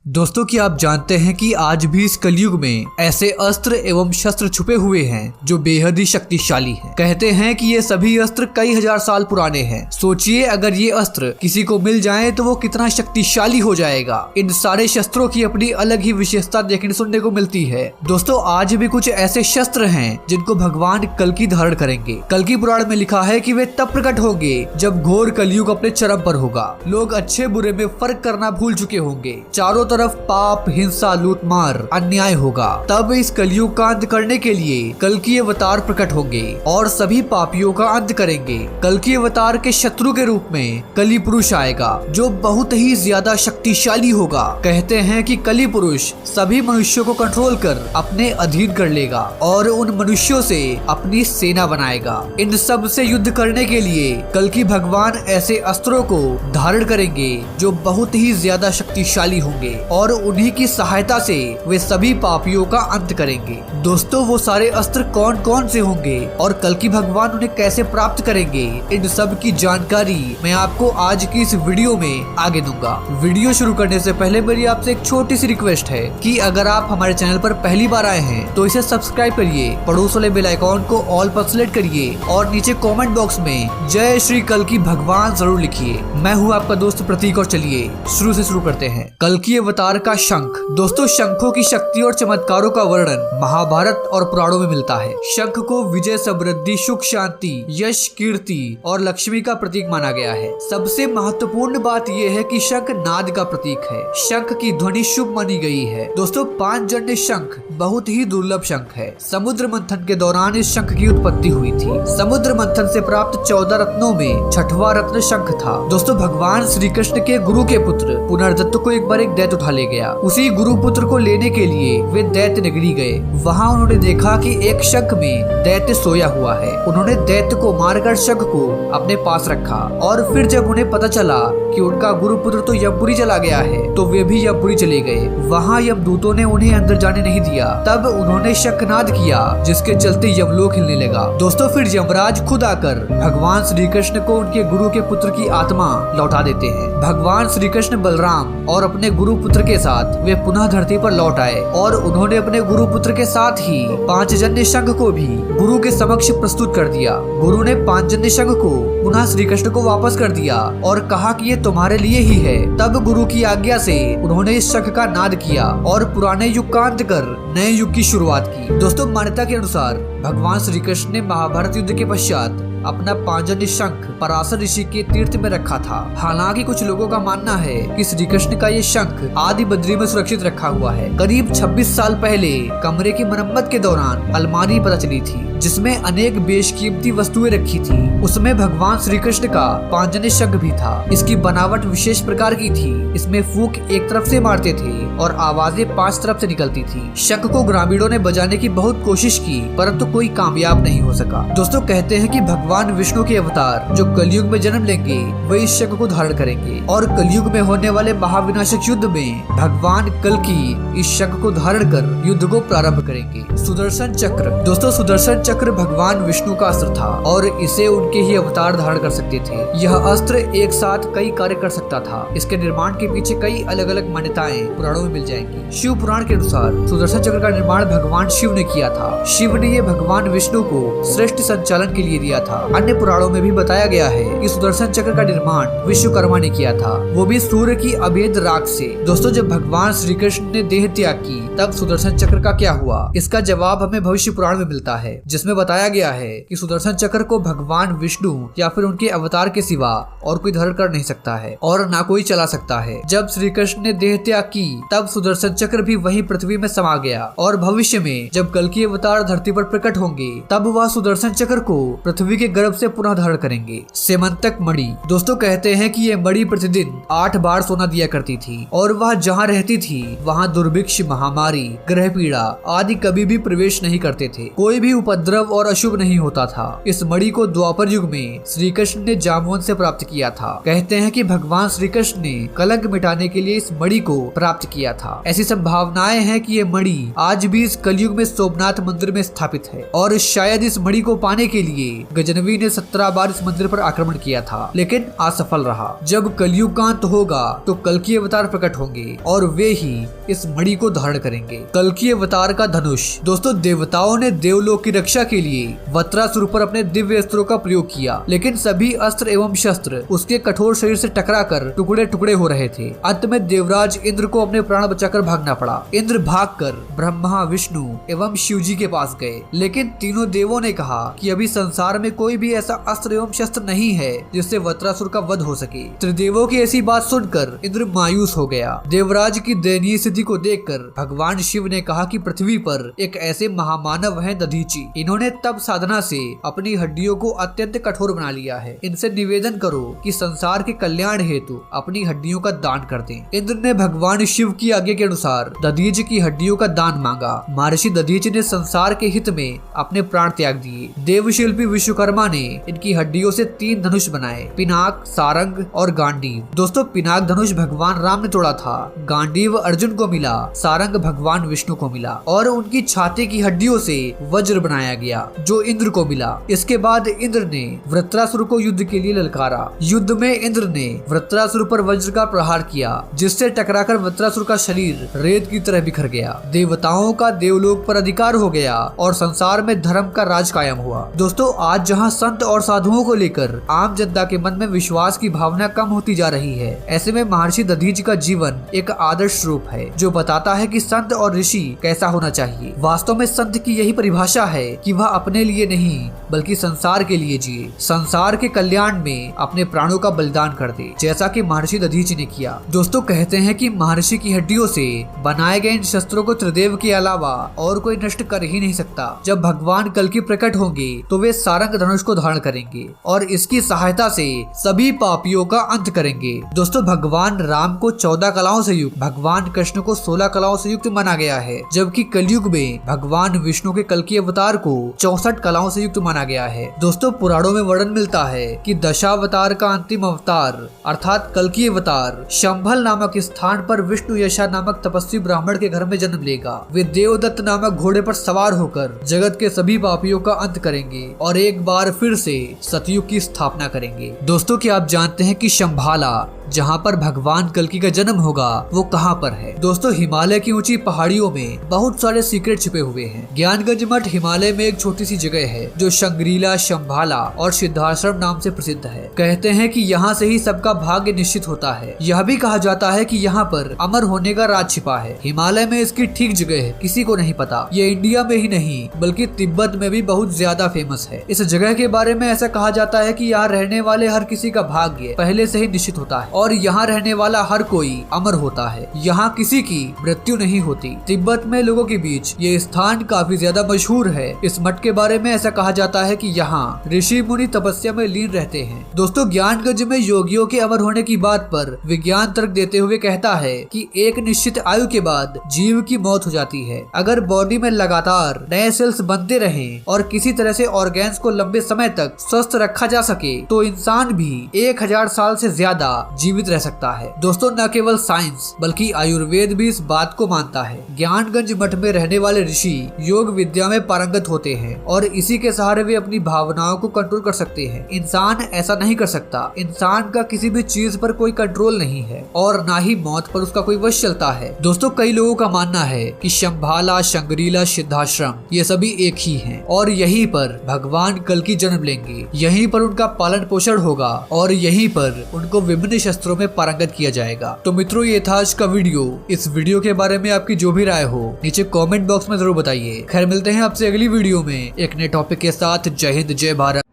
दोस्तों, क्या आप जानते हैं कि आज भी इस कलयुग में ऐसे अस्त्र एवं शस्त्र छुपे हुए हैं जो बेहद ही शक्तिशाली हैं। कहते हैं कि ये सभी अस्त्र कई हजार साल पुराने हैं। सोचिए, अगर ये अस्त्र किसी को मिल जाएं तो वो कितना शक्तिशाली हो जाएगा। इन सारे शस्त्रों की अपनी अलग ही विशेषता देखने सुनने को मिलती है। दोस्तों, आज भी कुछ ऐसे शस्त्र हैं जिनको भगवान कल्कि धारण करेंगे। कल्कि पुराण में लिखा है कि वे तब प्रकट होंगे जब घोर कलयुग अपने चरम पर होगा। लोग अच्छे बुरे में फर्क करना भूल चुके होंगे। चारों तरफ पाप, हिंसा, लूटमार, अन्याय होगा। तब इस कलयुग का अंत करने के लिए कल्कि अवतार प्रकट होंगे और सभी पापियों का अंत करेंगे। कल्कि अवतार के शत्रु के रूप में कली पुरुष आएगा जो बहुत ही ज्यादा शक्तिशाली होगा। कहते हैं कि कली पुरुष सभी मनुष्यों को कंट्रोल कर अपने अधीन कर लेगा और उन मनुष्यों से अपनी सेना बनाएगा। इन सब से युद्ध करने के लिए कल्कि भगवान ऐसे अस्त्रों को धारण करेंगे जो बहुत ही ज्यादा शक्तिशाली होंगे और उन्हीं की सहायता से वे सभी पापियों का अंत करेंगे। दोस्तों, वो सारे अस्त्र कौन कौन से होंगे और कल्कि भगवान उन्हें कैसे प्राप्त करेंगे, इन सब की जानकारी मैं आपको आज की इस वीडियो में आगे दूंगा। वीडियो शुरू करने से पहले मेरी आपसे एक छोटी सी रिक्वेस्ट है कि अगर आप हमारे चैनल पर पहली बार आए हैं तो इसे सब्सक्राइब करिए, पड़ोस वाले बेल आइकॉन को ऑल पर सेलेक्ट करिए और नीचे कमेंट बॉक्स में जय श्री कल्कि भगवान जरूर लिखिए। मैं हूँ आपका दोस्त प्रतीक और चलिए शुरू से शुरू करते हैं। कल्कि अवतार का शंख। दोस्तों, शंखों की शक्ति और चमत्कारों का वर्णन महाभारत और पुराणों में मिलता है। शंख को विजय, समृद्धि, सुख, शांति, यश, कीर्ति और लक्ष्मी का प्रतीक माना गया है। सबसे महत्वपूर्ण बात यह है कि शंख नाद का प्रतीक है। शंख की ध्वनि शुभ मानी गई है। दोस्तों, 5 जन्य शंख बहुत ही दुर्लभ शंख है। समुद्र मंथन के दौरान इस शंख की उत्पत्ति हुई थी। समुद्र मंथन से प्राप्त 14 रत्नों में 6वां रत्न शंख था। दोस्तों, भगवान श्री कृष्ण के गुरु के पुत्र पुनर्दत्त को एक बार एक दैत्य उठा ले गया। उसी गुरु पुत्र को लेने के लिए वे दैत्य नगरी गए। वहाँ उन्होंने देखा कि एक शंख में दैत्य सोया हुआ है। उन्होंने दैत्य को मारकर शंख को अपने पास रखा और फिर जब उन्हें पता चला कि उनका गुरु पुत्र तो यमपुरी चला गया है तो वे भी यमपुरी चले गए। वहाँ यमदूतों ने उन्हें अंदर जाने नहीं दिया। तब उन्होंने शंखनाद किया जिसके चलते यमलोक हिलने लगा। दोस्तों, फिर यमराज खुद आकर भगवान श्री कृष्ण को उनके गुरु के पुत्र की आत्मा लौटा देते हैं। भगवान श्री कृष्ण बलराम और अपने गुरु पुत्र के साथ वे पुनः धरती पर लौट आए और उन्होंने अपने गुरु पुत्र के साथ ही 5 जन्य शंख को भी गुरु के समक्ष प्रस्तुत कर दिया। गुरु ने 5 जन्य शंख को पुनः श्री कृष्ण को वापस कर दिया और कहा कि ये तुम्हारे लिए ही है। तब गुरु की आज्ञा से उन्होंने इस शंख का नाद किया और पुराने युग का अंत कर नए युग की शुरुआत की। दोस्तों, मान्यता के अनुसार भगवान श्री कृष्ण ने महाभारत युद्ध के पश्चात अपना 5 जन्य शंख पराशर ऋषि के तीर्थ में रखा था। हालांकि कुछ लोगों का मानना है कि श्री कृष्ण का ये शंख आदि बद्री में सुरक्षित रखा हुआ है। करीब 26 साल पहले कमरे की मरम्मत के दौरान अलमारी पता चली थी जिसमें अनेक बेशकीमती वस्तुएं रखी थी। उसमें भगवान श्री कृष्ण का 5 जन्य शंख भी था। इसकी बनावट विशेष प्रकार की थी। इसमें फूंक एक तरफ से मारते थे और आवाजें 5 तरफ से निकलती थी। शंख को ग्रामीणों ने बजाने की बहुत कोशिश की परंतु कोई कामयाब नहीं हो सका। दोस्तों, कहते हैं कि भगवान विष्णु के अवतार जो कलयुग में जन्म लेंगे वे इस शंख को धारण करेंगे और कलयुग में होने वाले महाविनाशक युद्ध में भगवान कल्कि इस शंख को धारण कर युद्ध को प्रारंभ करेंगे। सुदर्शन चक्र। दोस्तों, सुदर्शन चक्र भगवान विष्णु का अस्त्र था और इसे उनके ही अवतार धारण कर सकते थे। यह अस्त्र एक साथ कई कार्य कर सकता था। इसके निर्माण के पीछे कई अलग अलग मान्यताएं पुराणों में मिल जाएंगी। शिव पुराण के अनुसार सुदर्शन चक्र का निर्माण भगवान शिव ने किया था। शिव ने ये भगवान विष्णु को सृष्टि संचालन के लिए दिया था। अन्य पुराणों में भी बताया गया है कि सुदर्शन चक्र का निर्माण विश्वकर्मा ने किया था, वो भी सूर्य की अभेद राख से। दोस्तों, जब भगवान श्री कृष्ण ने देह त्याग की तब सुदर्शन चक्र का क्या हुआ, इसका जवाब हमें भविष्य पुराण में मिलता है जिसमें बताया गया है कि सुदर्शन चक्र को भगवान विष्णु या फिर उनके अवतार के सिवा और कोई धारण कर नहीं सकता है और ना कोई चला सकता है। जब श्री कृष्ण ने देह त्याग की तब सुदर्शन चक्र भी वही पृथ्वी में समा गया और भविष्य में जब कल्कि अवतार धरती पर प्रकट होंगे तब वह सुदर्शन चक्र को पृथ्वी के गर्भ से पुनः धारण करेंगे। सेमंतक मणि। दोस्तों, कहते हैं कि ये मणि प्रतिदिन 8 बार सोना दिया करती थी और वह जहाँ रहती थी वहाँ दुर्भिक्ष, महामारी, ग्रह पीड़ा आदि कभी भी प्रवेश नहीं करते थे। कोई भी उपद्रव और अशुभ नहीं होता था। इस मणि को द्वापर युग में श्री कृष्ण ने जामवंत से प्राप्त किया था। कहते हैं कि भगवान श्री कृष्ण ने कलंक मिटाने के लिए इस मणि को प्राप्त किया था। ऐसी संभावनाएं हैं कि ये मणि आज भी इस कलयुग में सोमनाथ मंदिर में स्थापित है और शायद इस मणि को पाने के लिए गजनवी जाह्नवी ने 17 बार इस मंदिर पर आक्रमण किया था, लेकिन असफल रहा। जब कलयुग का अंत होगा तो कल्कि अवतार प्रकट होंगे और वे ही इस मणि को धारण करेंगे। कल्कि अवतार का धनुष। दोस्तों, देवताओं ने देवलोक की रक्षा के लिए वत्रासुर पर अपने दिव्य अस्त्रों का प्रयोग किया, लेकिन सभी अस्त्र एवं शस्त्र उसके कठोर शरीर से टकराकर टुकड़े टुकड़े हो रहे थे। अंत में देवराज इंद्र को अपने प्राण बचाकर भागना पड़ा। इंद्र भागकर ब्रह्मा, विष्णु एवं शिव जी के पास गए, लेकिन तीनों देवों ने कहा कि अभी संसार में कोई भी ऐसा अस्त्र एवं शस्त्र नहीं है जिससे वत्रासुर का वध हो सके। त्रिदेवों की ऐसी बात सुनकर इंद्र मायूस हो गया। देवराज की दयनीय स्थिति को देखकर भगवान शिव ने कहा कि पृथ्वी पर एक ऐसे महामानव हैं दधीचि। इन्होंने तब साधना से अपनी हड्डियों को अत्यंत कठोर बना लिया है। इनसे निवेदन करो कि संसार के कल्याण हेतु अपनी हड्डियों का दान कर दें। इंद्र ने भगवान शिव की आज्ञा के अनुसार दधीचि की हड्डियों का दान मांगा। महर्षि दधीचि ने संसार के हित में अपने प्राण त्याग दिए। देवशिल्पी विश्वकर्मा ने इनकी हड्डियों से 3 धनुष बनाए, पिनाक, सारंग और गांडीव। दोस्तों, पिनाक धनुष भगवान राम ने तोड़ा था, गांडीव अर्जुन को मिला, सारंग भगवान विष्णु को मिला और उनकी छाती की हड्डियों से वज्र बनाया गया जो इंद्र को मिला। इसके बाद इंद्र ने वृत्रासुर को युद्ध के लिए ललकारा। युद्ध में इंद्र ने वृत्रासुर पर वज्र का प्रहार किया, जिससे टकराकर वृत्रासुर का शरीर रेत की तरह बिखर गया। देवताओं का देवलोक पर अधिकार हो गया और संसार में धर्म का राज कायम हुआ। दोस्तों, आज जहां संत और साधुओं को लेकर आम जनता के मन में विश्वास की भावना कम होती जा रही है, ऐसे में महर्षि दधीचि का जीवन एक आदर्श रूप है जो बताता है कि संत और ऋषि कैसा होना चाहिए। वास्तव में संत की यही परिभाषा है कि वह अपने लिए नहीं बल्कि संसार के लिए जिए, संसार के कल्याण में अपने प्राणों का बलिदान कर दे, जैसा कि महर्षि दधीचि ने किया। दोस्तों, कहते हैं कि महर्षि की हड्डियों से बनाए गए इन शस्त्रों को त्रिदेव के अलावा और कोई नष्ट कर ही नहीं सकता। जब भगवान कल्कि प्रकट होंगे तो वे सारंग धनुष को धारण करेंगे और इसकी सहायता से सभी पापियों का अंत करेंगे। दोस्तों, भगवान राम को 14 कलाओं से युक्त, भगवान कृष्ण को 16 कलाओं से युक्त माना गया है, जबकि कलयुग में भगवान विष्णु के कल्कि अवतार को 64 कलाओं से युक्त माना गया है। दोस्तों, पुराणों में वर्णन मिलता है कि दशावतार का अंतिम अवतार अर्थात कल्कि अवतार शंभल नामक स्थान पर विष्णु यशा नामक तपस्वी ब्राह्मण के घर में जन्म लेगा। वे देवदत्त नामक घोड़े पर सवार होकर जगत के सभी पापियों का अंत करेंगे और एक बार फिर से सतयुग की स्थापना करेंगे। दोस्तों, क्या आप जानते हैं कि शंभाला, जहाँ पर भगवान कल्कि का जन्म होगा, वो कहाँ पर है? दोस्तों, हिमालय की ऊंची पहाड़ियों में बहुत सारे सीक्रेट छिपे हुए हैं। ज्ञानगंज मठ हिमालय में एक छोटी सी जगह है जो शंग्रीला, शंभाला और सिद्धाश्रम नाम से प्रसिद्ध है। कहते हैं कि यहाँ से ही सबका भाग्य निश्चित होता है। यह भी कहा जाता है कि यहाँ पर अमर होने का राज छिपा है। हिमालय में इसकी ठीक जगह है, किसी को नहीं पता। ये इंडिया में ही नहीं बल्कि तिब्बत में भी बहुत ज्यादा फेमस है। इस जगह के बारे में ऐसा कहा जाता है कि यहाँ रहने वाले हर किसी का भाग्य पहले से ही निश्चित होता है और यहाँ रहने वाला हर कोई अमर होता है। यहाँ किसी की मृत्यु नहीं होती। तिब्बत में लोगों के बीच ये स्थान काफी ज्यादा मशहूर है। इस मठ के बारे में ऐसा कहा जाता है कि यहाँ ऋषि मुनि तपस्या में लीन रहते हैं। दोस्तों, ज्ञानगंज में योगियों के अमर होने की बात पर विज्ञान तर्क देते हुए कहता है कि एक निश्चित आयु के बाद जीव की मौत हो जाती है। अगर बॉडी में लगातार नए सेल्स बनते रहे और किसी तरह से ऑर्गेन्स को लंबे समय तक स्वस्थ रखा जा सके तो इंसान भी 1000 साल से ज्यादा जीवित रह सकता है। दोस्तों, न केवल साइंस बल्कि आयुर्वेद भी इस बात को मानता है। ज्ञानगंज मठ में रहने वाले ऋषि योग विद्या में पारंगत होते हैं और इसी के सहारे वे अपनी भावनाओं को कंट्रोल कर सकते हैं। इंसान ऐसा नहीं कर सकता। इंसान का किसी भी चीज पर कोई कंट्रोल नहीं है और न ही मौत पर उसका कोई वश चलता है। दोस्तों, कई लोगों का मानना है कि शंभाला, शंग्रीला, सिद्धाश्रम ये सभी एक ही हैं और यहीं पर भगवान कल्कि जन्म लेंगे। यहीं पर उनका पालन पोषण होगा और यहीं पर उनको विभिन्न शस्त्रों में पारंगत किया जाएगा। तो मित्रों, ये था आज का वीडियो। इस वीडियो के बारे में आपकी जो भी राय हो नीचे कमेंट बॉक्स में जरूर बताइए। खैर, मिलते हैं आपसे अगली वीडियो में एक नए टॉपिक के साथ। जय हिंद, जय भारत।